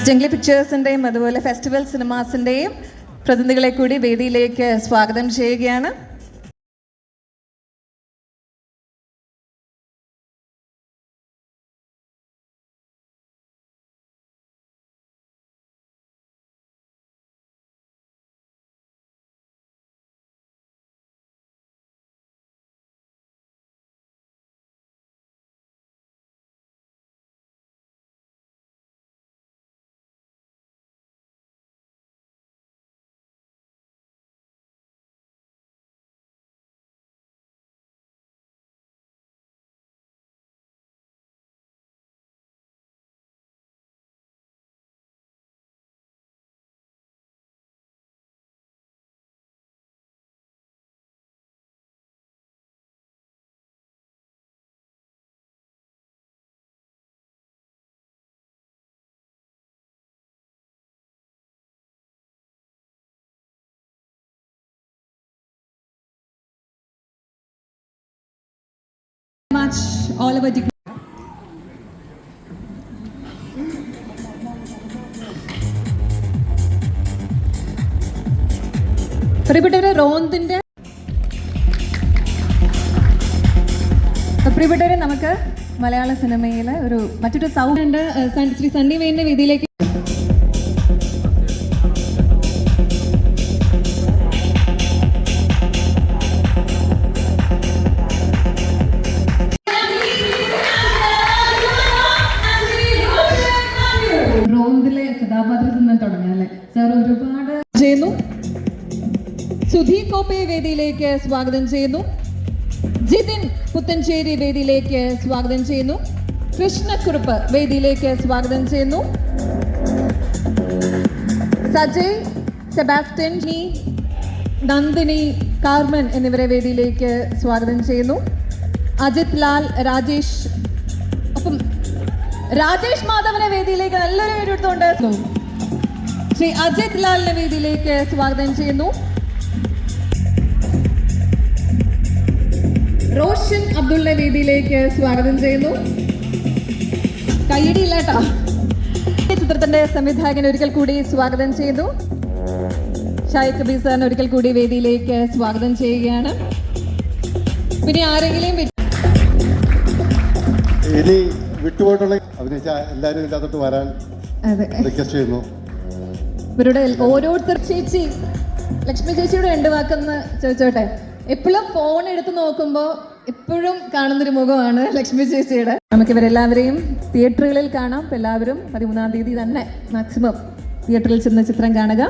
ജംഗ്ലി പിക്ചേഴ്സിൻ്റെയും അതുപോലെ ഫെസ്റ്റിവൽ സിനിമാസിൻ്റെയും പ്രതിനിധികളെ കൂടി വേദിയിലേക്ക് സ്വാഗതം ചെയ്യുകയാണ്. All our പ്രിയപ്പെട്ടവരെ റോന്തിന്റെ പ്രിയപ്പെട്ടവരെ നമുക്ക് മലയാള സിനിമയിലെ ഒരു മറ്റൊരു സൗണ്ട് ശ്രീ സണ്ണി വെയിന്റെ വേദിയിലേക്ക് റോന്തിലെ കഥാപാത്രത്തിൽ നിന്ന് തുടങ്ങിയല്ലേ സാർ ഒരുപാട് ചെയ്യുന്നു. സുധി കോപ്പയെ വേദിയിലേക്ക് സ്വാഗതം ചെയ്യുന്നു. ജിതിൻ പുത്തഞ്ചേരി വേദിയിലേക്ക് സ്വാഗതം ചെയ്യുന്നു. കൃഷ്ണക്കുറുപ്പ് വേദിയിലേക്ക് സ്വാഗതം ചെയ്യുന്നു. സജയ്, സെബാസ്റ്റ്യൻ, നന്ദിനി, കാർമൻ എന്നിവരെ വേദിയിലേക്ക് സ്വാഗതം ചെയ്യുന്നു. അജിത് ലാൽ, രാജേഷ്, ഒപ്പം രാജേഷ് മാധവനെ വേദിയിലേക്ക് നല്ലൊരു പേര് എടുത്തുകൊണ്ട് ശ്രീ അജിത് ലാലിനെ വേദിയിലേക്ക് സ്വാഗതം ചെയ്യുന്നു. റോഷൻ അബ്ദുള്ള വേദിയിലേക്ക് സ്വാഗതം ചെയ്യുന്നു. കയ്യടിയില്ല കേട്ടോ. ചിത്രത്തിന്റെ സംവിധായകൻ ഒരിക്കൽ കൂടി സ്വാഗതം ചെയ്യുന്നു. ഷായിഖ് കബീർ സാറിന് ഒരിക്കൽ കൂടി വേദിയിലേക്ക് സ്വാഗതം ചെയ്യുകയാണ്. പിന്നെ ആരെങ്കിലും ഇനി വിട്ടുപോയിട്ടുള്ള അഭിനയിച്ച എല്ലാവരും ഇതിനകത്തോട്ട് വരാൻ റിക്വസ്റ്റ് ചെയ്യുന്നു. ഇവരുടെ ഓരോരുത്തർ ചേച്ചി ലക്ഷ്മി ചേച്ചിയുടെ രണ്ട് വാക്കെന്ന് ചോദിച്ചോട്ടെ. എപ്പോഴും ഫോൺ എടുത്ത് നോക്കുമ്പോൾ എപ്പോഴും കാണുന്നൊരു മുഖമാണ് ലക്ഷ്മി ചേച്ചിയുടെ. നമുക്ക് ഇവരെല്ലാവരെയും തിയേറ്ററുകളിൽ കാണാം. എല്ലാവരും 13-ാം തീയതി തന്നെ മാക്സിമം തിയേറ്ററിൽ ചെന്ന് ചിത്രം കാണുക.